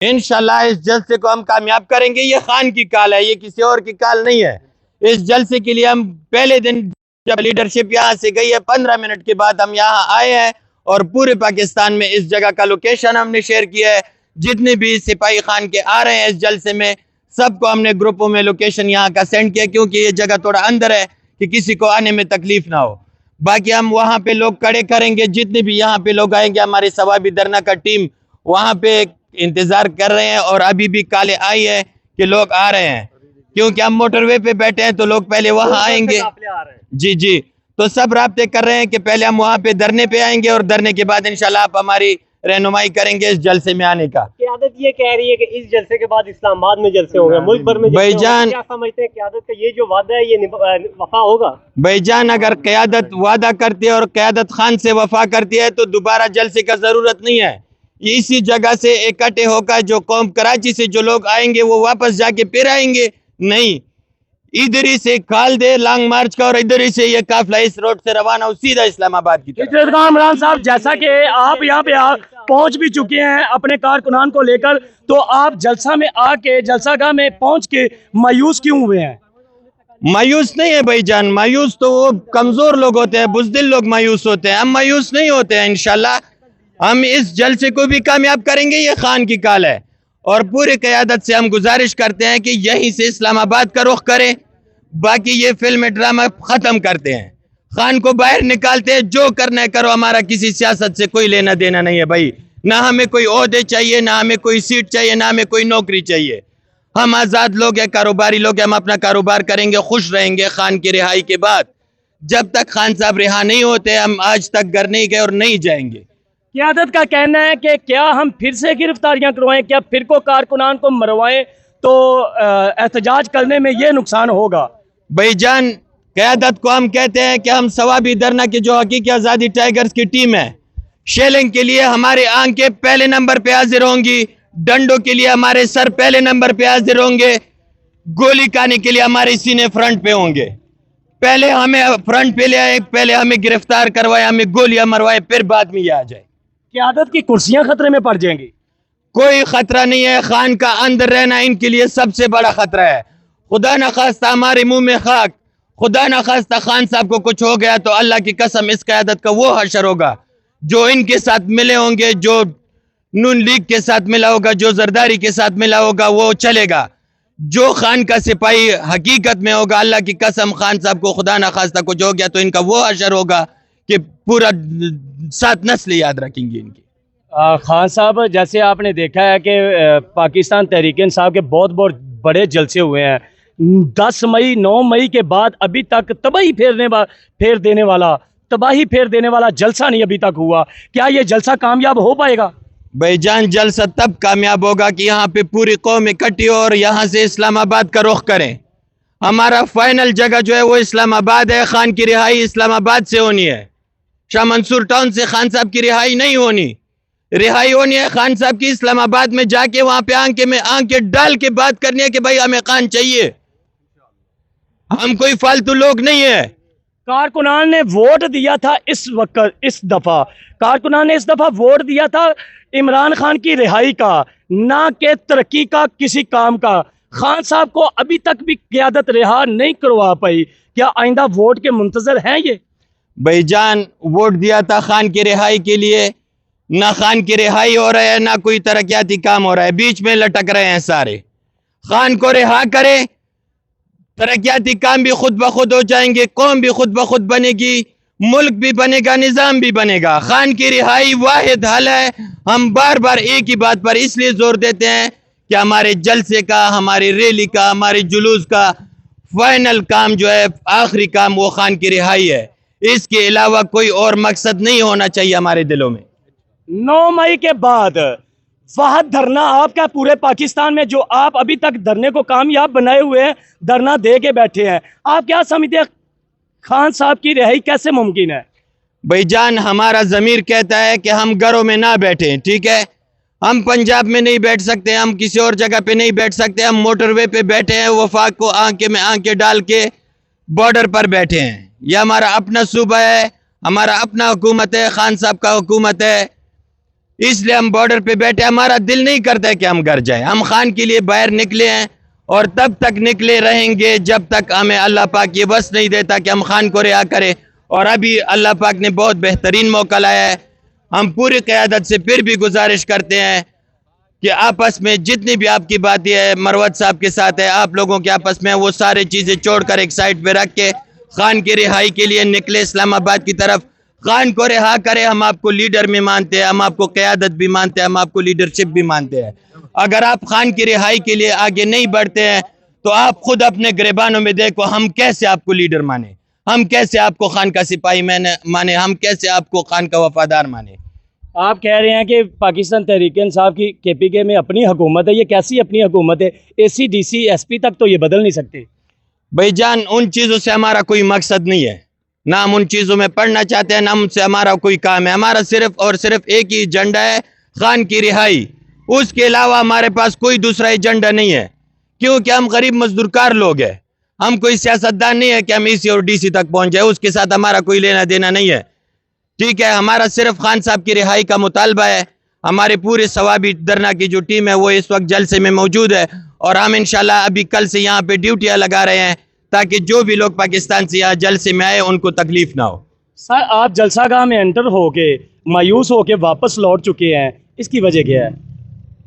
انشاءاللہ اس جلسے کو ہم کامیاب کریں گے. یہ خان کی کال ہے, یہ کسی اور کی کال نہیں ہے. اس جلسے کے لیے ہم پہلے دن جب لیڈرشپ یہاں سے گئی ہے 15 منٹ کے بعد ہم یہاں آئے ہیں اور پورے پاکستان میں اس جگہ کا لوکیشن ہم نے شیئر کیا ہے. جتنے بھی سپاہی خان کے آ رہے ہیں اس جلسے میں سب کو ہم نے گروپوں میں لوکیشن یہاں کا سینڈ کیا, کیونکہ یہ جگہ تھوڑا اندر ہے کہ کسی کو آنے میں تکلیف نہ ہو. باقی ہم وہاں پہ لوگ کھڑے کریں گے, جتنے بھی یہاں پہ لوگ آئیں گے ہمارے ثوابی دھرنا کا ٹیم وہاں پہ انتظار کر رہے ہیں. اور ابھی بھی کالیں آئی ہے کہ لوگ آ رہے ہیں, کیونکہ ہم موٹر وے پہ بیٹھے ہیں تو لوگ پہلے وہاں آئیں گے. جی تو سب رابطے کر رہے ہیں کہ پہلے ہم وہاں پہ دھرنے پہ آئیں گے اور دھرنے کے بعد انشاءاللہ آپ ہماری رہنمائی کریں گے اس جلسے میں آنے کا. قیادت یہ کہہ رہی ہے کہ اس جلسے کے بعد اسلام آباد میں جلسے ہوں گے, ملک بھر میں بھائی جان, کیا سمجھتے ہیں قیادت کا یہ جو وعدہ ہے یہ وفا ہوگا؟ بھائی جان, اگر قیادت وعدہ کرتی ہے اور قیادت خان سے وفا کرتی ہے تو دوبارہ جلسے کا ضرورت نہیں ہے. اسی جگہ سے اکٹھے ہو کر جو قوم کراچی سے جو لوگ آئیں گے وہ واپس جا کے پھر آئیں گے نہیں. ادھر ہی سے کھال دے لانگ مارچ کا اور ادھر ہی سے یہ قافلہ اس روڈ سے روانہ ہو سیدھا اسلام آباد کی طرف. عمران صاحب, جیسا کہ آپ یہاں پہ پہنچ بھی چکے ہیں اپنے کارکنان کو لے کر, تو آپ جلسہ میں آ کے جلسہ گاہ میں پہنچ کے مایوس کیوں ہوئے ہیں؟ مایوس نہیں ہے بھائی جان, مایوس تو وہ کمزور لوگ ہوتے ہیں, بزدل لوگ مایوس ہوتے ہیں. ہم مایوس نہیں ہوتے ہیں. انشاءاللہ ہم اس جلسے کو بھی کامیاب کریں گے. یہ خان کی کال ہے اور پوری قیادت سے ہم گزارش کرتے ہیں کہ یہیں سے اسلام آباد کا رخ کریں. باقی یہ فلم ڈرامہ ختم کرتے ہیں, خان کو باہر نکالتے ہیں, جو کرنا ہے کرو, ہمارا کسی سیاست سے کوئی لینا دینا نہیں ہے بھائی. نہ ہمیں کوئی عہدے چاہیے, نہ ہمیں کوئی سیٹ چاہیے, نہ ہمیں کوئی نوکری چاہیے. ہم آزاد لوگ ہیں, کاروباری لوگ ہیں, ہم اپنا کاروبار کریں گے, خوش رہیں گے خان کی رہائی کے بعد. جب تک خان صاحب رہا نہیں ہوتے ہم آج تک گھر نہیں گئے اور نہیں جائیں گے. قیادت کا کہنا ہے کہ کیا ہم پھر سے گرفتاریاں کروائیں, کیا پھر کو کارکنان کو مروائیں تو احتجاج کرنے میں یہ نقصان ہوگا؟ بھائی جان, قیادت کو ہم کہتے ہیں کہ ہم ثوابی دھرنا کی جو حقیقی آزادی ٹائیگرز کی ٹیم ہے, شیلنگ کے لیے ہمارے آنکھیں پہلے نمبر پہ حاضر ہوں گی, ڈنڈوں کے لیے ہمارے سر پہلے نمبر پہ حاضر ہوں گے, گولی کھانے کے لیے ہمارے سینے فرنٹ پہ ہوں گے. پہلے ہمیں فرنٹ پہ لے آئے, پہلے ہمیں گرفتار کروائے, ہمیں گولیاں مروائے, پھر بعد میں یہ آ جائے. قیادت کی کرسیاں خطرے میں پڑ جائیں گی؟ کوئی خطرہ نہیں ہے. خان کا اندر رہنا ان کے لیے سب سے بڑا خطرہ ہے. خدا نہ خواستہ ہمارے منہ میں خاک, خدا نہ خواستہ خان صاحب کو کچھ ہو گیا تو اللہ کی قسم اس قیادت کا وہ حشر ہوگا جو ان کے ساتھ ملے ہوں گے, جو نون لیگ کے ساتھ ملا ہوگا, جو زرداری کے ساتھ ملا ہوگا وہ چلے گا. جو خان کا سپاہی حقیقت میں ہوگا, اللہ کی قسم خان صاحب کو خدا نہ خواستہ کچھ ہو گیا تو ان کا وہ حشر ہوگا کہ پورا 7 نسلیں یاد رکھیں گی ان کی. خان صاحب, جیسے آپ نے دیکھا ہے کہ پاکستان تحریک انصاف کے بہت بڑے جلسے ہوئے ہیں. 10 مئی 9 مئی کے بعد ابھی تک تباہی پھیر دینے والا جلسہ نہیں ابھی تک ہوا. کیا یہ جلسہ کامیاب ہو پائے گا؟ بھائی جان, جلسہ تب کامیاب ہوگا کہ یہاں پہ پوری قوم اکٹھی ہو اور یہاں سے اسلام آباد کا رخ کریں. ہمارا فائنل جگہ جو ہے وہ اسلام آباد ہے. خان کی رہائی اسلام آباد سے ہونی ہے. شاہ منصور ٹاؤن سے خان صاحب کی رہائی نہیں ہونی. رہائی ہونی ہے خان صاحب کی اسلام آباد میں جا کے وہاں پہ آنکھیں ڈال کے بات کرنی ہے کہ بھائی ہمیں خان چاہیے. ہم کوئی فالتو لوگ نہیں ہے. کارکنان نے ووٹ دیا تھا اس دفعہ کارکنان نے اس دفعہ ووٹ دیا تھا عمران خان کی رہائی کا, نہ کہ ترقی کا کسی کام کا. خان صاحب کو ابھی تک بھی قیادت رہا نہیں کروا پائی. کیا آئندہ ووٹ کے منتظر ہیں یہ؟ بھائی جان, ووٹ دیا تھا خان کی رہائی کے لیے, نہ خان کی رہائی ہو رہا ہے نہ کوئی ترقیاتی کام ہو رہا ہے, بیچ میں لٹک رہے ہیں سارے. خان کو رہا کرے, ترقیاتی کام بھی خود بخود ہو جائیں گے, قوم بھی خود بخود بنے گی, ملک بھی بنے گا, نظام بھی بنے گا. خان کی رہائی واحد حل ہے. ہم بار بار ایک ہی بات پر اس لیے زور دیتے ہیں کہ ہمارے جلسے کا, ہماری ریلی کا, ہمارے جلوس کا فائنل کام جو ہے, آخری کام وہ خان کی رہائی ہے. اس کے علاوہ کوئی اور مقصد نہیں ہونا چاہیے ہمارے دلوں میں. 9 مئی کے بعد واحد دھرنا آپ کا پورے پاکستان میں, جو آپ ابھی تک دھرنے کو کامیاب بنائے ہوئے ہیں, دھرنا دے کے بیٹھے ہیں, آپ کیا سمجھتے ہیں خان صاحب کی رہائی کیسے ممکن ہے؟ بھائی جان, ہمارا ضمیر کہتا ہے کہ ہم گھروں میں نہ بیٹھیں. ٹھیک ہے, ہم پنجاب میں نہیں بیٹھ سکتے, ہم کسی اور جگہ پہ نہیں بیٹھ سکتے, ہم موٹر وے پہ بیٹھے ہیں, وفاق کو آنکھیں ڈال کے بارڈر پر بیٹھے ہیں. یہ ہمارا اپنا صوبہ ہے, ہمارا اپنا حکومت ہے, خان صاحب کا حکومت ہے. اس لیے ہم بارڈر پہ بیٹھے, ہمارا دل نہیں کرتا ہے کہ ہم گھر جائیں. ہم خان کے لیے باہر نکلے ہیں اور تب تک نکلے رہیں گے جب تک ہمیں اللہ پاک یہ بس نہیں دیتا کہ ہم خان کو رہا کریں. اور ابھی اللہ پاک نے بہت بہترین موقع لایا ہے. ہم پوری قیادت سے پھر بھی گزارش کرتے ہیں کہ آپس میں جتنی بھی آپ کی باتیں ہیں مروت صاحب کے ساتھ ہے, آپ لوگوں کے آپس میں, وہ سارے چیزیں چھوڑ کر ایک سائٹ پہ رکھ کے خان کی رہائی کے لیے نکلے اسلام آباد کی طرف. خان کو رہا کرے. ہم آپ کو لیڈر میں مانتے ہیں, ہم آپ کو قیادت بھی مانتے ہیں, ہم آپ کو لیڈرشپ بھی مانتے ہیں. اگر آپ خان کی رہائی کے لیے آگے نہیں بڑھتے ہیں تو آپ خود اپنے گریبانوں میں دیکھو, ہم کیسے آپ کو لیڈر مانے, ہم کیسے آپ کو خان کا سپاہی مانے, ہم کیسے آپ کو خان کا وفادار مانے. آپ کہہ رہے ہیں کہ پاکستان تحریک انصاف کی KPK میں اپنی حکومت ہے. یہ کیسی اپنی حکومت ہے؟ AC DC SP تک تو یہ بدل نہیں سکتے. بھائی جان, ان چیزوں سے ہمارا کوئی مقصد نہیں ہے, نہ ہم ان چیزوں میں پڑھنا چاہتے ہیں, نہ ہم سے ہمارا کوئی کام ہے. ہمارا صرف اور صرف ایک ہی ایجنڈا ہے, خان کی رہائی. اس کے علاوہ ہمارے پاس کوئی دوسرا ایجنڈا نہیں ہے, کیونکہ ہم غریب مزدور کار لوگ ہیں. ہم کوئی سیاستدان نہیں ہے کہ ہم EC اور DC تک پہنچ جائے, اس کے ساتھ ہمارا کوئی لینا دینا نہیں ہے. ٹھیک ہے, ہمارا صرف خان صاحب کی رہائی کا مطالبہ ہے. ہمارے پورے ثوابی دھرنا کی جو ٹیم ہے وہ اس وقت جلسے میں موجود ہے, اور ہم انشاءاللہ ابھی کل سے یہاں پہ ڈیوٹیاں لگا رہے ہیں تاکہ جو بھی لوگ پاکستان سے یہاں جلسے میں آئے ان کو تکلیف نہ ہو. سر آپ جلسہ گاہ میں انٹر ہو کے مایوس ہو کے واپس لوٹ چکے ہیں, اس کی وجہ کیا ہے؟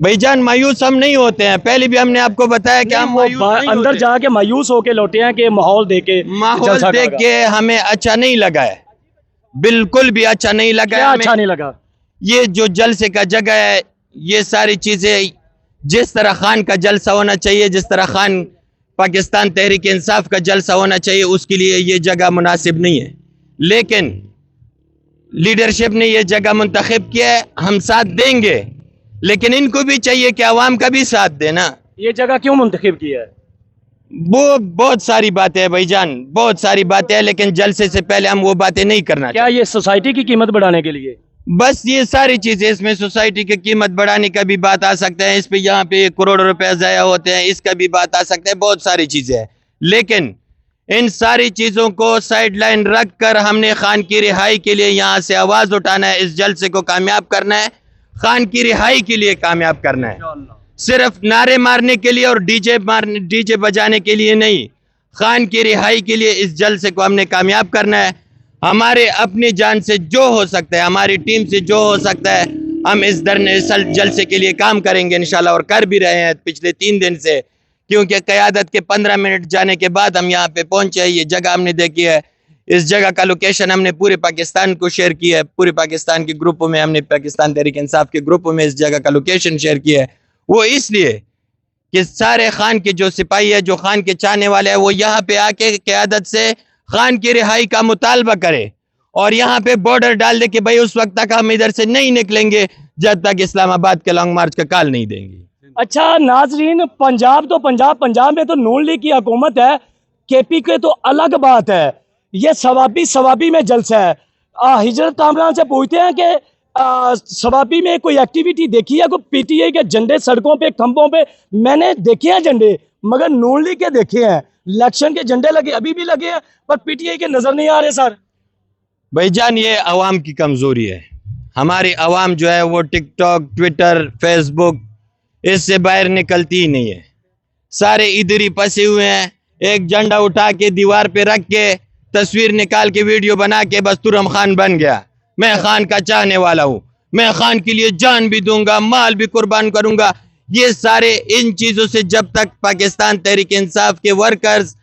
بھائی جان, مایوس ہم نہیں ہوتے ہیں. پہلے بھی ہم نے آپ کو بتایا کہ ہم اندر جا کے مایوس ہو کے لوٹے ہیں کہ ماحول دیکھ کے, ماحول دیکھ کے ہمیں اچھا نہیں لگا ہے, بالکل بھی اچھا نہیں لگا. کیا اچھا نہیں لگا؟ یہ جو جلسے کا جگہ ہے, یہ ساری چیزیں جس طرح خان کا جلسہ ہونا چاہیے, جس طرح خان پاکستان تحریک انصاف کا جلسہ ہونا چاہیے, اس کے لیے یہ جگہ مناسب نہیں ہے. لیکن لیڈرشپ نے یہ جگہ منتخب کیا ہے, ہم ساتھ دیں گے, لیکن ان کو بھی چاہیے کہ عوام کا بھی ساتھ دینا. یہ جگہ کیوں منتخب کی ہے؟ وہ بہت ساری باتیں ہیں بھائی جان, بہت ساری باتیں ہیں, لیکن جلسے سے پہلے ہم وہ باتیں نہیں کرنا. کیا یہ سوسائٹی کی قیمت بڑھانے کے لیے؟ بس یہ ساری چیزیں, اس میں سوسائٹی کی قیمت بڑھانے کا بھی بات آ سکتا ہے, اس پہ یہاں پہ کروڑوں روپے ضائع ہوتے ہیں, اس کا بھی بات آ سکتا ہے, بہت ساری چیزیں ہیں. لیکن ان ساری چیزوں کو سائیڈ لائن رکھ کر ہم نے خان کی رہائی کے لیے یہاں سے آواز اٹھانا ہے, اس جلسے کو کامیاب کرنا ہے, خان کی رہائی کے لیے کامیاب کرنا ہے. صرف نعرے مارنے کے لیے اور ڈی جے بجانے کے لیے نہیں, خان کی رہائی کے لیے اس جلسے کو ہم نے کامیاب کرنا ہے. ہمارے اپنی جان سے جو ہو سکتا ہے, ہماری ٹیم سے جو ہو سکتا ہے, ہم اس جلسے کے لیے کام کریں گے انشاءاللہ, اور کر بھی رہے ہیں پچھلے 3 دن سے, کیونکہ قیادت کے 15 منٹ جانے کے بعد ہم یہاں پہ پہنچے. یہ جگہ ہم نے دیکھی ہے, اس جگہ کا لوکیشن ہم نے پورے پاکستان کو شیئر کی ہے, پورے پاکستان کے گروپوں میں, ہم نے پاکستان تحریک انصاف کے گروپوں میں اس جگہ کا لوکیشن شیئر کی ہے. وہ اس لیے کہ سارے خان کے جو سپاہی ہے, جو خان کے چاہنے والے ہیں, وہ یہاں پہ آ کے قیادت سے خان کی رہائی کا مطالبہ کرے, اور یہاں پہ بارڈر ڈال دے کہ بھائی اس وقت تک ہم ادھر سے نہیں نکلیں گے جب تک اسلام آباد کے لانگ مارچ کا کال نہیں دیں گے. اچھا ناظرین, پنجاب تو پنجاب میں تو نون لیگ کی حکومت ہے, KPK تو الگ بات ہے. یہ ثوابی میں جلسہ ہے. ہجرت کامران سے پوچھتے ہیں کہ ثوابی میں کوئی ایکٹیویٹی دیکھی ہے, کوئی PTI کے جھنڈے سڑکوں پہ, کھمبوں پہ؟ میں نے دیکھے ہیں جھنڈے, مگر نون لیگ کے دیکھے ہیں. الیکشن کے جھنڈے لگے, ابھی بھی لگے ہیں, پر PTI کے نظر نہیں آ رہے. سر بھائی جان, یہ عوام کی کمزوری ہے. ہماری عوام جو ہے وہ ٹک ٹاک, ٹویٹر, فیس بک, اس سے باہر نکلتی ہی نہیں ہے. سارے ادھر ہی پسے ہوئے ہیں, ایک جھنڈا اٹھا کے دیوار پہ رکھ کے, تصویر نکال کے, ویڈیو بنا کے, بس ترم خان بن گیا. میں خان کا چاہنے والا ہوں, میں خان کے لیے جان بھی دوں گا, مال بھی قربان کروں گا. یہ سارے ان چیزوں سے جب تک پاکستان تحریک انصاف کے ورکرز,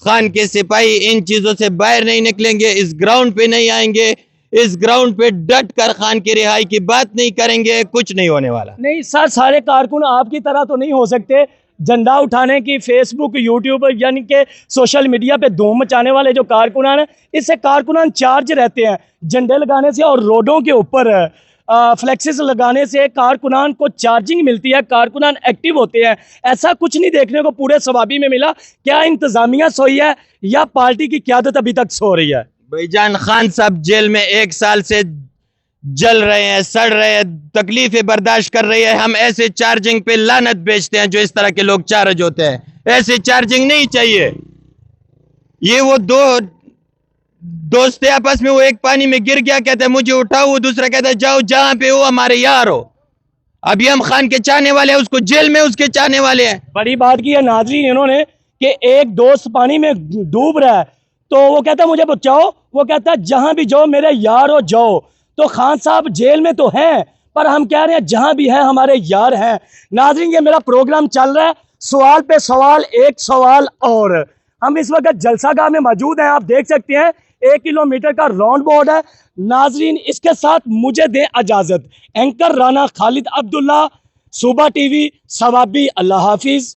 خان کے سپاہی ان چیزوں سے باہر نہیں نکلیں گے, اس گراؤنڈ پہ نہیں آئیں گے, اس گراؤنڈ پہ ڈٹ کر خان کی رہائی کی بات نہیں کریں گے, کچھ نہیں ہونے والا. نہیں سر, سارے کارکن آپ کی طرح تو نہیں ہو سکتے. جھنڈا اٹھانے کی فیس بک, یوٹیوب, یعنی کہ سوشل میڈیا پہ دھوم مچانے والے جو کارکنان ہیں, اس سے کارکنان چارج رہتے ہیں. جھنڈے لگانے سے اور روڈوں کے اوپر فلیکسز لگانے سے کارکنان کو چارجنگ ملتی ہے, کارکنان ایکٹیو ہوتے ہیں. ایسا کچھ نہیں دیکھنے کو پورے ثوابی میں ملا. کیا انتظامیہ سوئی ہے یا پارٹی کی قیادت ابھی تک سو رہی ہے؟ بھائی جان, خان صاحب جیل میں 1 سال سے جل رہے ہیں, سڑ رہے ہیں, تکلیفیں برداشت کر رہی ہے. ہم ایسے چارجنگ پہ لعنت بیچتے ہیں جو اس طرح کے لوگ چارج ہوتے ہیں. ایسے چارجنگ نہیں چاہیے. یہ وہ دوست تھے آپس میں, وہ ایک پانی میں گر گیا, کہتا ہے مجھے اٹھاؤ, وہ دوسرا کہتا ہے جاؤ جہاں پہ ہو ہمارے یار ہو. اب یم خان کے چاہنے والے ہیں, اس کو جیل میں اس کے چاہنے والے ہیں. بڑی بات کی ہے ناظرین انہوں نے کہ ایک دوست پانی میں ڈوب رہا ہے تو وہ کہتا ہے مجھے بچاؤ, وہ کہتا ہے جہاں بھی جاؤ میرے یار ہو جاؤ. تو خان صاحب جیل میں تو ہیں پر ہم کہہ رہے ہیں جہاں بھی ہیں ہمارے یار ہیں. ناظرین یہ میرا پروگرام چل رہا ہے, سوال پہ سوال, ایک سوال اور. ہم اس وقت جلسہ گاہ میں موجود ہیں, آپ دیکھ سکتے ہیں 1 کلومیٹر کا راؤنڈ بورڈ ہے. ناظرین اس کے ساتھ مجھے دیں اجازت. اینکر رانا خالد عبداللہ, صوبہ ٹی وی, ثوابی. اللہ حافظ.